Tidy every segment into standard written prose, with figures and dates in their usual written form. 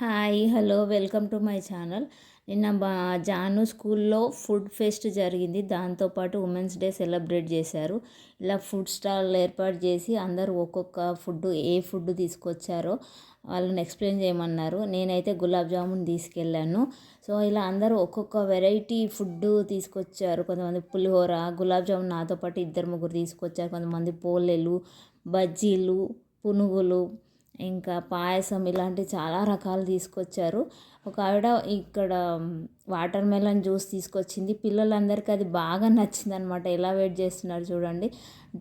Hi hello welcome to my channel. నిన్న జాను స్కూల్లో food fest జరిగింది. దాంతోపాటు ఉమెన్స్ డే సెలబ్రేట్ చేశారు. ఇలా ఫుడ్ స్టాల్ ఏర్పాటు చేసి అందరూ ఒక్కొక్క ఏ ఫుడ్ తీసుకొచ్చారో వాళ్ళని ఎక్స్ప్లెయిన్ చేయమన్నారు. నేనైతే గులాబ్ జామున్ తీసుకెళ్ళాను. సో ఇలా అందరూ ఒక్కొక్క వెరైటీ ఫుడ్ తీసుకొచ్చారు. కొంతమంది పులిహోర, గులాబ్ జామున్ నాతో పాటు ఇద్దరు ముగ్గురు తీసుకొచ్చారు. కొంతమంది పోలేలు, బజ్జీలు, పునుగులు, ఇంకా పాయసం ఇలాంటి చాలా రకాలు తీసుకొచ్చారు. ఒక ఆవిడ ఇక్కడ వాటర్ మెలన్ జ్యూస్ తీసుకొచ్చింది. పిల్లలందరికీ అది బాగా నచ్చిందనమాట. ఎలా వెయిట్ చేస్తున్నారు చూడండి.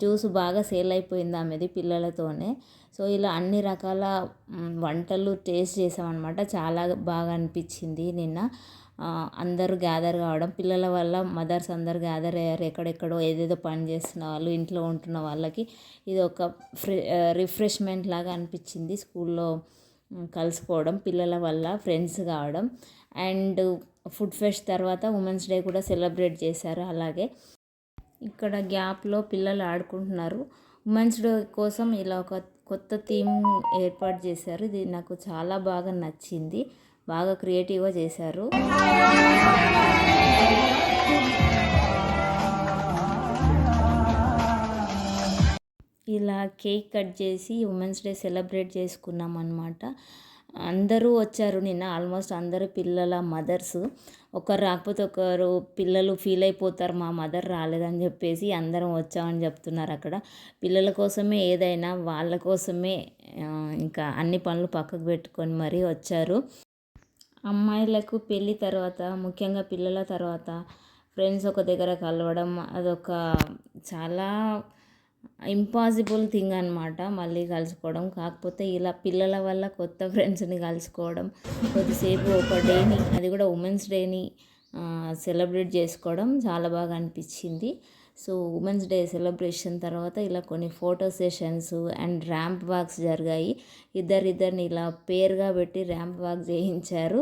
జ్యూస్ బాగా సేల్ అయిపోయింది ఆమెది పిల్లలతోనే. సో ఇలా అన్ని రకాల వంటలు టేస్ట్ చేసామన్నమాట. చాలా బాగా అనిపించింది నిన్న. అందరూ గ్యాదర్ కావడం, పిల్లల వల్ల మదర్స్ అందరు గ్యాదర్ అయ్యారు. ఎక్కడెక్కడో ఏదేదో పని చేస్తున్న వాళ్ళు, ఇంట్లో ఉంటున్న వాళ్ళకి ఇది ఒక రిఫ్రెష్మెంట్ లాగా అనిపించింది. స్కూల్లో కలుసుకోవడం, పిల్లల వల్ల ఫ్రెండ్స్ కావడం. అండ్ ఫుడ్ ఫెస్ట్ తర్వాత ఉమెన్స్ డే కూడా సెలబ్రేట్ చేశారు. అలాగే ఇక్కడ గ్యాప్లో పిల్లలు ఆడుకుంటున్నారు. ఉమెన్స్ డే కోసం ఇలా ఒక కొత్త థీమ్ ఏర్పాటు చేశారు. ఇది నాకు చాలా బాగా నచ్చింది. బాగా క్రియేటివ్గా చేశారు. ఇలా కేక్ కట్ చేసి ఉమెన్స్ డే సెలబ్రేట్ చేసుకున్నాం అన్నమాట. అందరూ వచ్చారు నిన్న. ఆల్మోస్ట్ అందరూ పిల్లల మదర్స్. ఒకరు రాకపోతే ఒకరు పిల్లలు ఫీల్ అయిపోతారు, మా మదర్ రాలేదని చెప్పేసి అందరం వచ్చామని చెప్తున్నారు. అక్కడ పిల్లల కోసమే ఏదైనా వాళ్ళ కోసమే ఇంకా అన్ని పనులు పక్కకు పెట్టుకొని మరీ వచ్చారు. అమ్మాయిలకు పెళ్ళి తర్వాత, ముఖ్యంగా పిల్లల తర్వాత ఫ్రెండ్స్ ఒక దగ్గర కలవడం అదొక చాలా ఇంపాసిబుల్ థింగ్ అనమాట. మళ్ళీ కలుసుకోవడం. కాకపోతే ఇలా పిల్లల వల్ల కొత్త ఫ్రెండ్స్ని కలుసుకోవడం, కొద్దిసేపు ఒక డేని, అది కూడా ఉమెన్స్ డేని సెలబ్రేట్ చేసుకోవడం చాలా బాగా అనిపించింది. సో ఉమెన్స్ డే సెలబ్రేషన్ తర్వాత ఇలా కొన్ని photo sessions and ramp walks జరిగాయి. ఇద్దరిని ఇలా పేరుగా పెట్టి ర్యాంప్ వాక్ చేయించారు.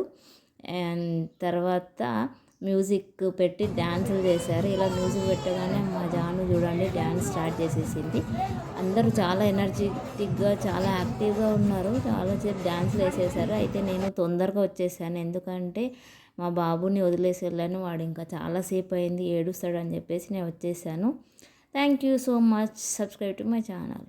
అండ్ తర్వాత మ్యూజిక్ పెట్టి డ్యాన్సులు చేశారు. ఇలా మ్యూజిక్ పెట్టగానే మా జాను చూడండి డ్యాన్స్ స్టార్ట్ చేసేసింది. అందరూ చాలా ఎనర్జెటిక్గా, చాలా యాక్టివ్గా ఉన్నారు. చాలాసేపు డ్యాన్స్లు వేసేసారు. అయితే నేను తొందరగా వచ్చేసాను. ఎందుకంటే మా బాబుని వదిలేసి వెళ్ళాను. వాడు ఇంకా చాలాసేపు అయింది, ఏడుస్తాడని చెప్పేసి నేను వచ్చేసాను. Thank you so much. Subscribe to my channel.